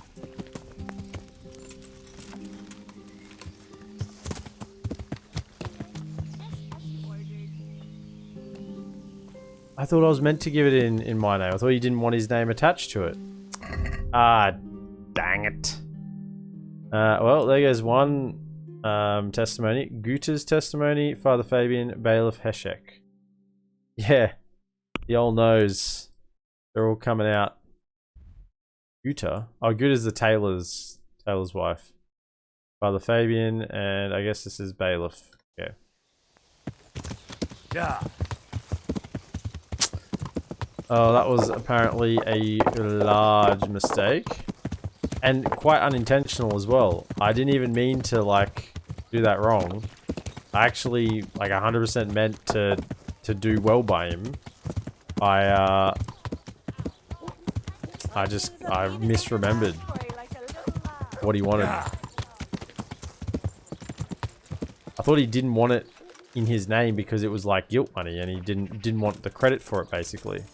Speaker 1: I thought I was meant to give it in my name. I thought he didn't want his name attached to it. Ah, dang it. Well, there goes one testimony. Guta's testimony, Father Fabian, Bailiff Heshek. Yeah, the old nose. They're all coming out. Guta? Oh, Guta's the tailor's wife. Father Fabian, and I guess this is Bailiff. Yeah.
Speaker 2: Yeah.
Speaker 1: Oh, that was apparently a large mistake. And quite unintentional as well. I didn't even mean to, like, do that wrong. I actually, like, 100% meant to do well by him. I misremembered what he wanted. I thought he didn't want it in his name because it was like guilt money, and he didn't want the credit for it, basically.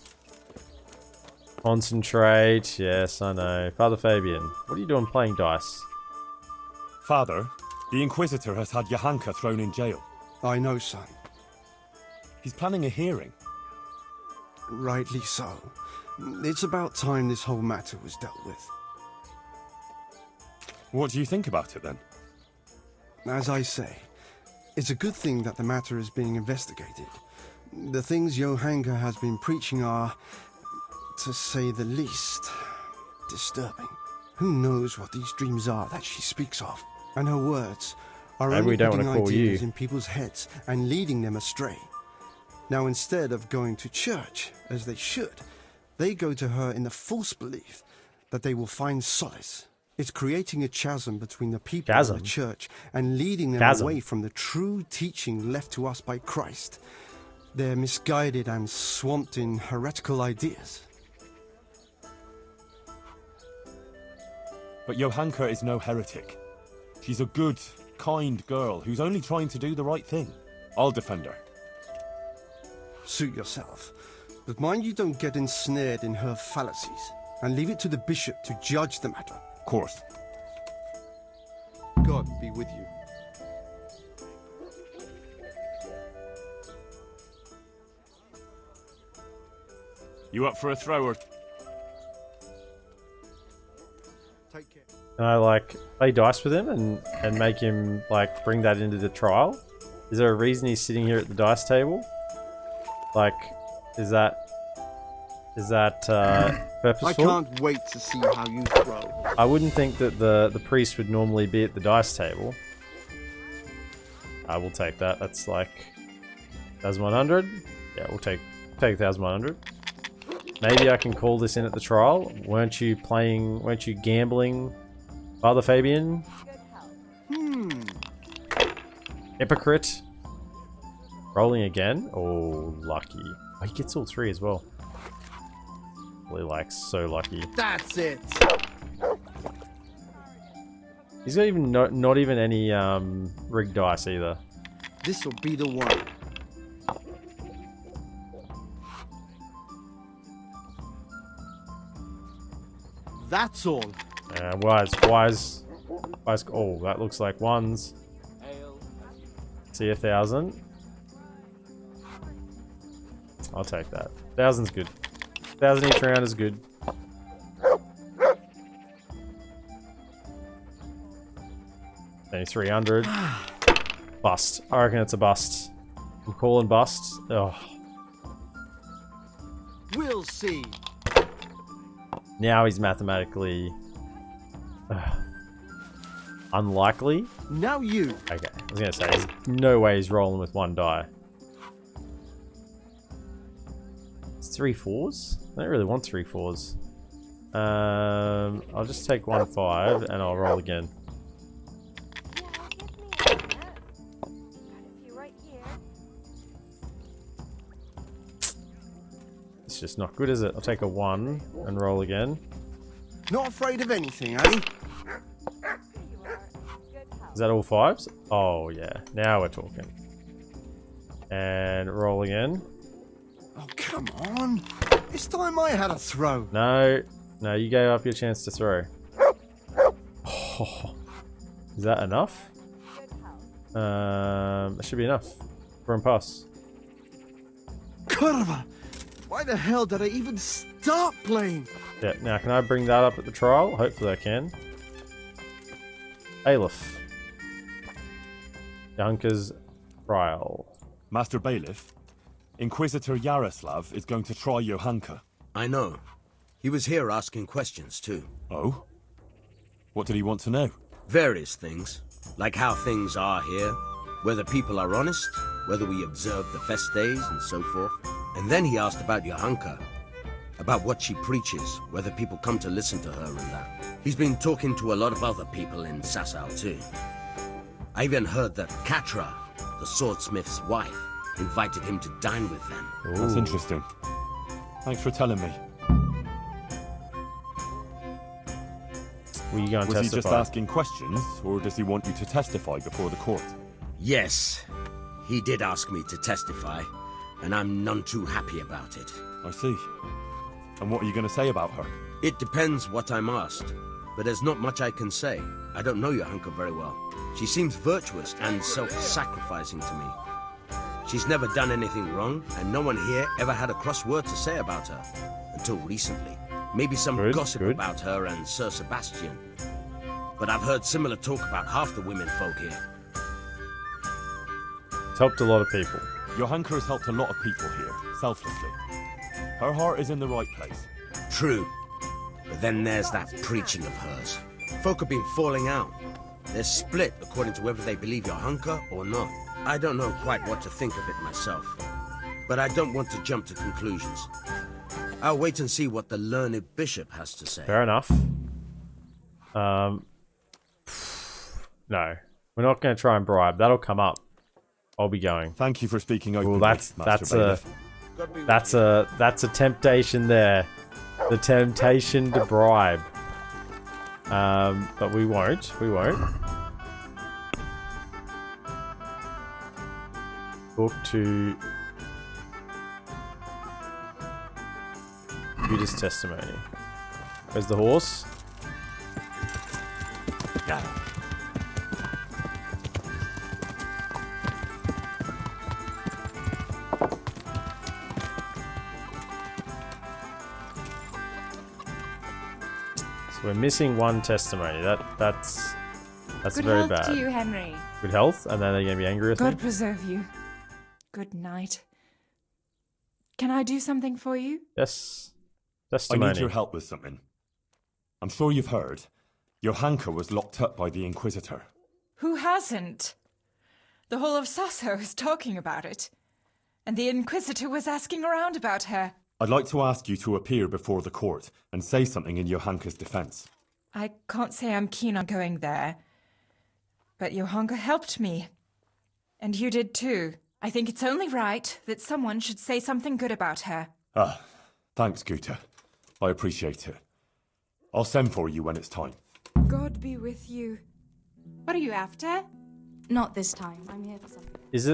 Speaker 1: Concentrate. Yes, I know. Father Fabian, what are you doing playing dice?
Speaker 5: Father, the Inquisitor has had Johanka thrown in jail.
Speaker 10: I know, son.
Speaker 5: He's planning a hearing.
Speaker 10: Rightly so. It's about time this whole matter was dealt with.
Speaker 5: What do you think about it, then?
Speaker 10: As I say, it's a good thing that the matter is being investigated. The things Johanka has been preaching are, to say the least, disturbing. Who knows what these dreams are that she speaks of? And her words are only putting ideas in people's heads and leading them astray. Now, instead of going to church, as they should, they go to her in the false belief that they will find solace. It's creating a chasm between the people of the church and leading them away from the true teaching left to us by Christ. They're misguided and swamped in heretical ideas.
Speaker 5: But Johanka is no heretic. She's a good, kind girl who's only trying to do the right thing. I'll defend her.
Speaker 10: Suit yourself. But mind you don't get ensnared in her fallacies, and leave it to the bishop to judge the matter.
Speaker 5: Of course.
Speaker 10: God be with you.
Speaker 5: You up for a thrower?
Speaker 10: Take care.
Speaker 1: Can I like play dice with him and make him like bring that into the trial? Is there a reason he's sitting here at the dice table? Like, is that purposeful?
Speaker 10: I can't wait to see how you throw.
Speaker 1: I wouldn't think that the priest would normally be at the dice table. I will take that. That's like 1,100. Yeah, we'll take 1,100. Maybe I can call this in at the trial. Weren't you gambling, Father Fabian? Hypocrite. Rolling again. Oh, lucky. Oh, he gets all three as well. Really, like, so lucky.
Speaker 10: That's it.
Speaker 1: He's got even not even any rigged dice either.
Speaker 10: This'll be the one. That's all.
Speaker 1: Wise. Oh, that looks like ones. See 1,000. I'll take that. 1,000's good. 1,000 each round is good. Only 300. Bust. I reckon it's a bust. I'm calling bust. Oh.
Speaker 10: We'll see.
Speaker 1: Now he's mathematically unlikely.
Speaker 10: Now you.
Speaker 1: Okay, I was gonna say there's no way he's rolling with one die. It's 3 4s. I don't really want 3 4s. I'll just take 1 5 and I'll roll again. It's just not good, is it? I'll take a 1 and roll again.
Speaker 10: Not afraid of anything, eh?
Speaker 1: Is that all 5s? Oh yeah, now we're talking. And roll again.
Speaker 10: Oh, come on. It's time I had a throw.
Speaker 1: No, you gave up your chance to throw. Oh, is that enough? That should be enough for him pass.
Speaker 10: Curva! Why the hell did I even start playing?
Speaker 1: Yeah, now can I bring that up at the trial? Hopefully I can. Bailiff. Johanka's trial.
Speaker 5: Master Bailiff, Inquisitor Yaroslav is going to try Johanka.
Speaker 3: I know. He was here asking questions, too.
Speaker 5: Oh? What did he want to know?
Speaker 3: Various things. Like how things are here, whether people are honest, whether we observe the fest days, and so forth. And then he asked about Johanka. About what she preaches, whether people come to listen to her and that. He's been talking to a lot of other people in Sasau, too. I even heard that Katra, the swordsmith's wife, invited him to dine with them.
Speaker 1: Ooh.
Speaker 5: That's interesting. Thanks for telling me.
Speaker 1: Were you going to testify?
Speaker 5: Was he just asking questions, or does he want you to testify before the court?
Speaker 3: Yes, he did ask me to testify, and I'm none too happy about it.
Speaker 5: I see. And what are you going to say about her?
Speaker 3: It depends what I'm asked, but there's not much I can say. I don't know Johanka very well. She seems virtuous and self-sacrificing to me. She's never done anything wrong, and no one here ever had a cross word to say about her. Until recently. Maybe some gossip about her and Sir Sebastian. But I've heard similar talk about half the women folk here.
Speaker 1: It's helped a lot of people.
Speaker 5: Johanka has helped a lot of people here, selflessly. Her heart is in the right place.
Speaker 3: True. But then there's that preaching of hers. Folk have been falling out. They're split according to whether they believe Johanka or not. I don't know quite what to think of it myself. But I don't want to jump to conclusions. I'll wait and see what the learned bishop has to say.
Speaker 1: Fair enough. No. We're not going to try and bribe. That'll come up. I'll be going.
Speaker 5: Thank you for speaking openly.
Speaker 1: Well, that's a temptation there. The temptation to bribe. But we won't. We won't. Talk to Judas' testimony. Where's the horse?
Speaker 5: Yeah.
Speaker 1: So we're missing one testimony. That's
Speaker 11: Good
Speaker 1: very
Speaker 11: health
Speaker 1: bad.
Speaker 11: to you, Henry.
Speaker 1: Good health, and then they're going to be angry with me.
Speaker 11: God preserve you. Good night. Can I do something for you?
Speaker 1: Yes.
Speaker 5: I
Speaker 1: Testimony.
Speaker 5: need your help with something. I'm sure you've heard. Johanka was locked up by the Inquisitor.
Speaker 11: Who hasn't? The whole of Sasso is talking about it. And the Inquisitor was asking around about her.
Speaker 5: I'd like to ask you to appear before the court and say something in Johanka's defense.
Speaker 11: I can't say I'm keen on going there. But Johanka helped me. And you did too. I think it's only right that someone should say something good about her.
Speaker 5: Ah, thanks, Guta. I appreciate it. I'll send for you when it's time.
Speaker 11: God be with you. What are you after?
Speaker 12: Not this time. I'm here for something.
Speaker 1: Is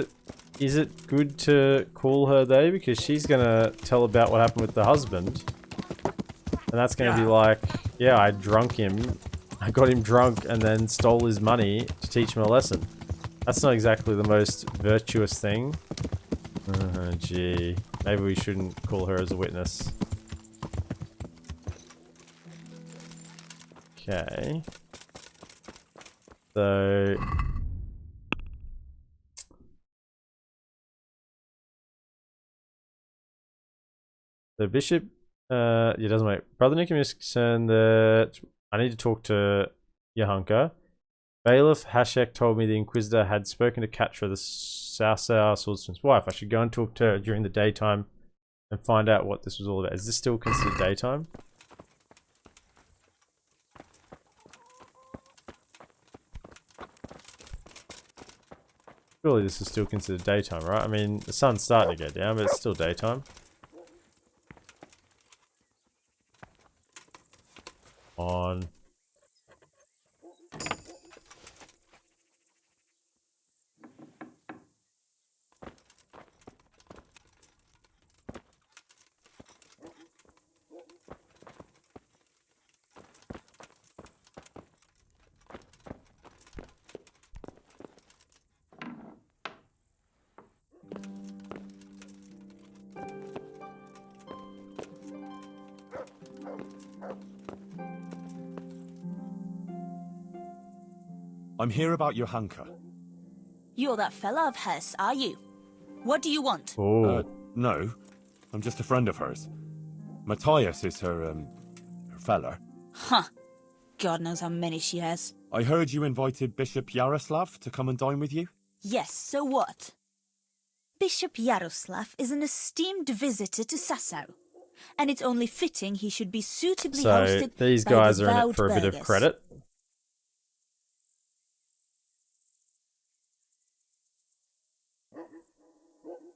Speaker 1: it good to call her there? Because she's gonna tell about what happened with the husband. And that's gonna be like, yeah, I drunk him. I got him drunk and then stole his money to teach him a lesson. That's not exactly the most virtuous thing. Gee. Maybe we shouldn't call her as a witness. Okay. So... The bishop, it doesn't make. Brother Nikim is concerned that I need to talk to Johanka. Bailiff Hashek told me the Inquisitor had spoken to Katra, the Sausar swordsman's wife. I should go and talk to her during the daytime and find out what this was all about. Is this still considered daytime? Surely this is still considered daytime, right? I mean, the sun's starting to go down, but it's still daytime. On.
Speaker 5: I'm here about Johanka.
Speaker 12: You're that fella of hers, are you? What do you want?
Speaker 1: Oh.
Speaker 5: No. I'm just a friend of hers. Matthias is her fella.
Speaker 12: Huh. God knows how many she has.
Speaker 5: I heard you invited Bishop Yaroslav to come and dine with you?
Speaker 12: Yes, so what? Bishop Yaroslav is an esteemed visitor to Sasso, and it's only fitting he should be suitably hosted
Speaker 1: So these
Speaker 12: by
Speaker 1: guys are in
Speaker 12: devout
Speaker 1: it for a bit of
Speaker 12: burghers.
Speaker 1: credit.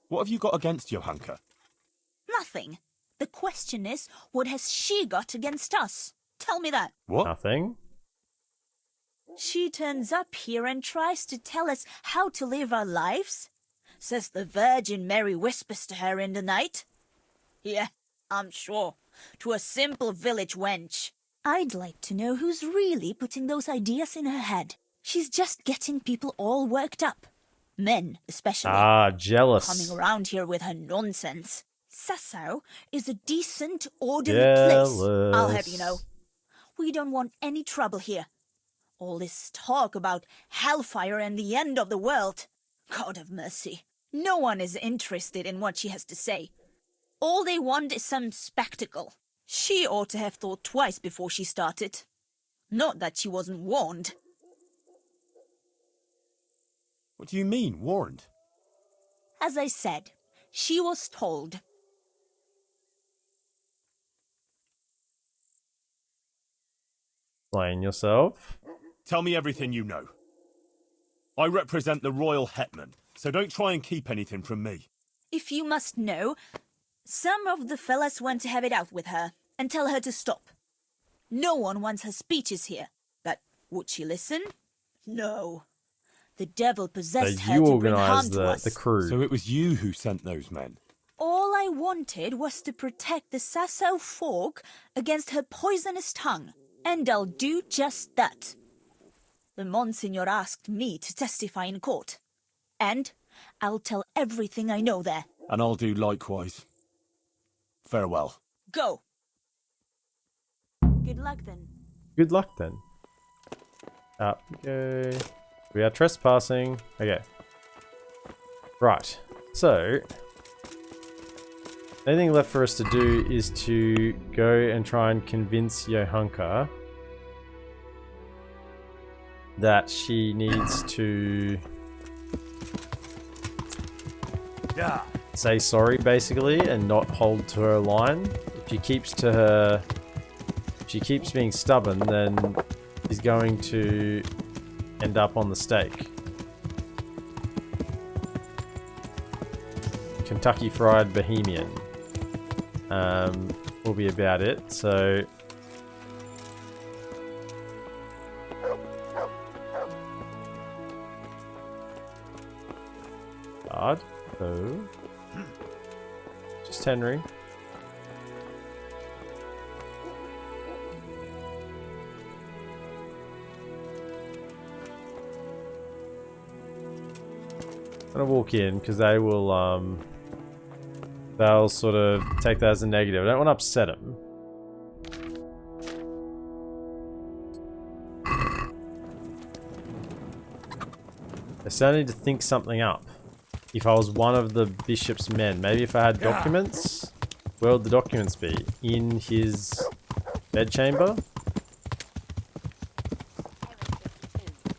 Speaker 5: What have you got against Johanka?
Speaker 12: Nothing. The question is, what has she got against us? Tell me that.
Speaker 5: What?
Speaker 1: Nothing.
Speaker 12: She turns up here and tries to tell us how to live our lives. Says the Virgin Mary whispers to her in the night. Yeah, I'm sure. To a simple village wench. I'd like to know who's really putting those ideas in her head. She's just getting people all worked up. Men, especially.
Speaker 1: Ah, jealous.
Speaker 12: Coming around here with her nonsense. Sasau is a decent, orderly place, I'll have you know. We don't want any trouble here. All this talk about hellfire and the end of the world. God have mercy. No one is interested in what she has to say. All they want is some spectacle. She ought to have thought twice before she started. Not that she wasn't warned.
Speaker 5: What do you mean, warned?
Speaker 12: As I said, she was told.
Speaker 1: Explain yourself.
Speaker 5: Tell me everything you know. I represent the royal hetman, so don't try and keep anything from me.
Speaker 12: If you must know, some of the fellas want to have it out with her and tell her to stop. No one wants her speeches here, but would she listen? No. The devil possessed her to bring harm to us.
Speaker 1: The crew.
Speaker 5: So it was you who sent those men?
Speaker 12: All I wanted was to protect the Sasau folk against her poisonous tongue, and I'll do just that. The Monsignor asked me to testify in court, and I'll tell everything I know there.
Speaker 5: And I'll do likewise. Farewell.
Speaker 12: Go. Good luck then.
Speaker 1: Good luck then. Up we go. We are trespassing. Okay. Right. So, the only thing left for us to do is to go and try and convince Johanka that she needs to say sorry, basically, and not hold to her line. If she keeps being stubborn, then she's going to end up on the stake. Kentucky Fried Bohemian will be about it. So guard. So just Henry. I'm gonna walk in because they will they'll sort of take that as a negative. I don't want to upset them. I still need to think something up. If I was one of the bishop's men, maybe if I had documents, where would the documents be? In his bedchamber?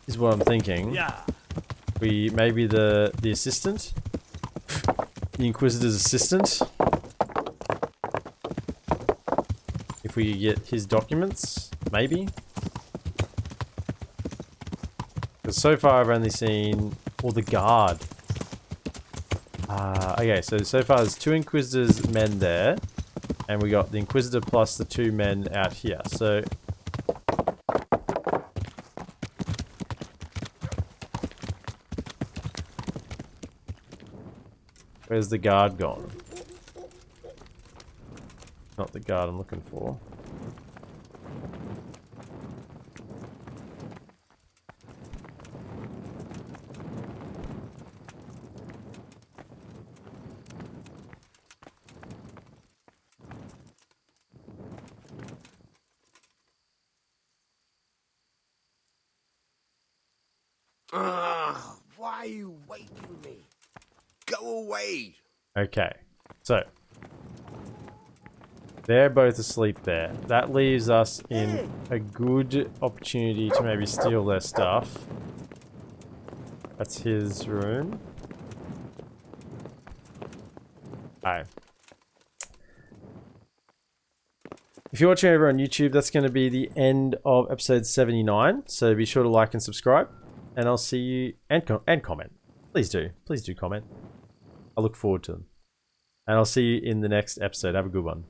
Speaker 1: Is what I'm thinking. Maybe the assistant? The Inquisitor's assistant? If we could get his documents, maybe? Because so far I've only seen... or the guard. Okay, so far there's 2 Inquisitor's men there. And we got the Inquisitor plus the 2 men out here. So... where's the guard gone? Not the guard I'm looking for.
Speaker 3: Why are you waking me? Go away!
Speaker 1: Okay, so they're both asleep there. That leaves us in a good opportunity to maybe steal their stuff. That's his room. Alright. If you're watching over on YouTube, that's going to be the end of episode 79. So be sure to like and subscribe. And I'll see you... and comment. Please do. Please do comment. I look forward to them. And I'll see you in the next episode. Have a good one.